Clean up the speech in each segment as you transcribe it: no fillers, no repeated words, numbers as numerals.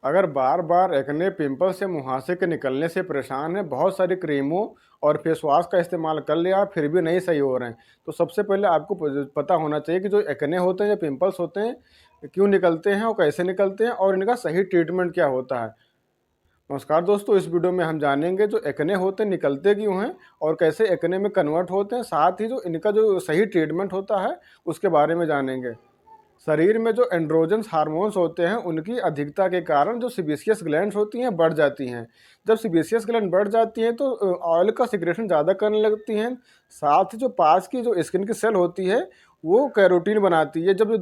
अगर बार बार acne, pimples या मुहासे के निकलने से परेशान हैं, बहुत सारी क्रीमों और फेस वॉश का इस्तेमाल कर लिया फिर भी नहीं सही हो रहे हैं, तो सबसे पहले आपको पता होना चाहिए कि जो एक्ने होते हैं या पिंपल्स होते हैं, क्यों निकलते हैं और कैसे निकलते हैं और इनका सही ट्रीटमेंट क्या होता है। नमस्कार दोस्तों, इस वीडियो में हम जानेंगे जो एक्ने होते हैं निकलते क्यों हैं और कैसे एक्ने में कन्वर्ट होते हैं, साथ ही जो इनका जो सही ट्रीटमेंट होता है उसके बारे में जानेंगे। शरीर में जो एंड्रोजन्स हार्मोन्स होते हैं उनकी अधिकता के कारण जो सीबेसियस ग्लैंड्स होती हैं बढ़ जाती हैं। जब सीबेसियस ग्लैंड बढ़ जाती हैं तो ऑयल का सिक्रेशन ज़्यादा करने लगती हैं। साथ ही जो पास की जो स्किन की सेल होती है वो कैरोटीन बनाती है। जब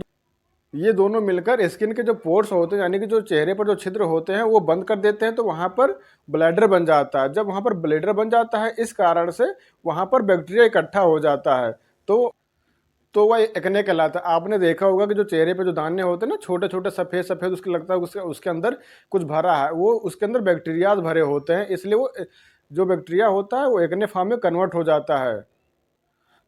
ये दोनों मिलकर स्किन के जो पोर्स होते हैं, यानी कि जो चेहरे पर जो छिद्र होते हैं वो बंद कर देते हैं, तो वहाँ पर ब्लैडर बन जाता है। जब वहाँ पर ब्लैडर बन जाता है, इस कारण से वहाँ पर बैक्टीरिया इकट्ठा हो जाता है, तो वह एक्ने कहलाता है। आपने देखा होगा कि जो चेहरे पे जो दाने होते हैं ना, छोटे छोटे सफ़ेद सफ़ेद, उसके लगता है उसके उसके अंदर कुछ भरा है, वो उसके अंदर बैक्टीरियाज भरे होते हैं, इसलिए वो जो बैक्टीरिया होता है वो एक्ने फॉर्म में कन्वर्ट हो जाता है।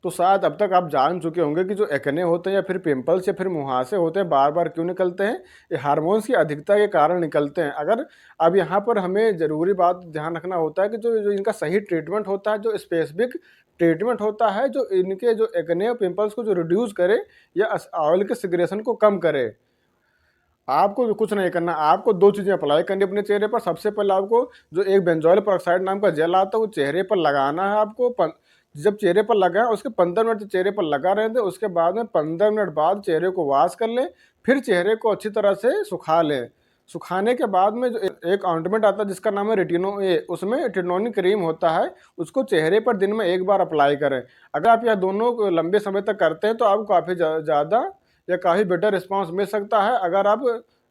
तो शायद अब तक आप जान चुके होंगे कि जो एक्ने होते हैं या फिर पिंपल्स या फिर मुहासे होते हैं बार बार क्यों निकलते हैं। ये हार्मोन्स की अधिकता के कारण निकलते हैं। अगर अब यहाँ पर हमें ज़रूरी बात ध्यान रखना होता है कि जो जो इनका सही ट्रीटमेंट होता है, जो स्पेसिफिक ट्रीटमेंट होता है, जो इनके जो एक्ने और पिंपल्स को जो रिड्यूस करे या ऑयल के सिग्रेशन को कम करे। आपको कुछ नहीं करना, आपको 2 चीज़ें अप्लाई करनी अपने चेहरे पर। सबसे पहले आपको जो एक बेंजोइल पेरोक्साइड नाम का जेल आता है वो चेहरे पर लगाना है आपको। जब चेहरे पर लगाएं उसके 15 मिनट चेहरे पर लगा रहने दें, उसके बाद में 15 मिनट बाद चेहरे को वॉश कर लें, फिर चेहरे को अच्छी तरह से सुखा लें। सुखाने के बाद में जो एक ऑइंटमेंट आता है जिसका नाम है रेटिनो ए, उसमें रेटिनोनिक क्रीम होता है, उसको चेहरे पर दिन में 1 बार अप्लाई करें। अगर आप यह दोनों को लंबे समय तक करते हैं तो आपको काफ़ी ज़्यादा या काफ़ी बेटर रिस्पॉन्स मिल सकता है, अगर आप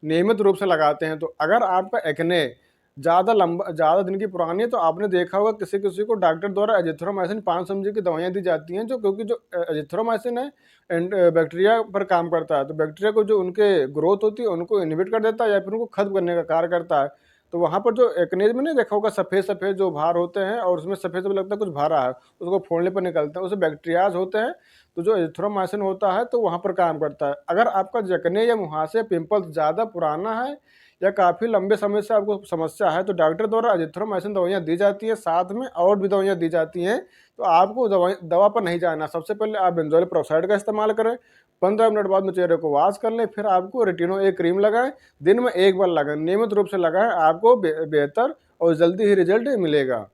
नियमित रूप से लगाते हैं तो। अगर आपका एक्ने ज़्यादा दिन की पुरानी है तो आपने देखा होगा किसी किसी को डॉक्टर द्वारा एजिथ्रोमाइसिन 500 mg की दवाइयाँ दी जाती हैं, जो क्योंकि जो एजिथ्रोमाइसिन है एंड बैक्टीरिया पर काम करता है, तो बैक्टीरिया को जो उनके ग्रोथ होती है उनको इनहिबिट कर देता है या फिर उनको खत्म करने का कार्य करता है। तो वहाँ पर जो एक्ने में नहीं देखा होगा सफ़ेद सफ़ेद जो भार होते हैं और उसमें सफ़ेद सफ़ेद लगता है कुछ भरा है, उसको फोड़ने पर निकलते हैं, उसमें बैक्टीरियाज होते हैं। तो जो एजिथ्रोमाइसिन होता है तो वहाँ पर काम करता है। अगर आपका एक्ने या मुहासे पिंपल्स ज़्यादा पुराना है या काफ़ी लंबे समय से आपको समस्या है तो डॉक्टर द्वारा एजिथ्रोमाइसिन दवाइयाँ दी जाती है, साथ में और भी दवाइयाँ दी जाती हैं। तो आपको दवा पर नहीं जाना, सबसे पहले आप बेंजोइल पेरोक्साइड का इस्तेमाल करें, 15 मिनट बाद में चेहरे को वॉश कर लें, फिर आपको रेटिनो ए क्रीम लगाएं, दिन में 1 बार लगाएं, नियमित रूप से लगाएं, आपको बेहतर और जल्दी ही रिजल्ट मिलेगा।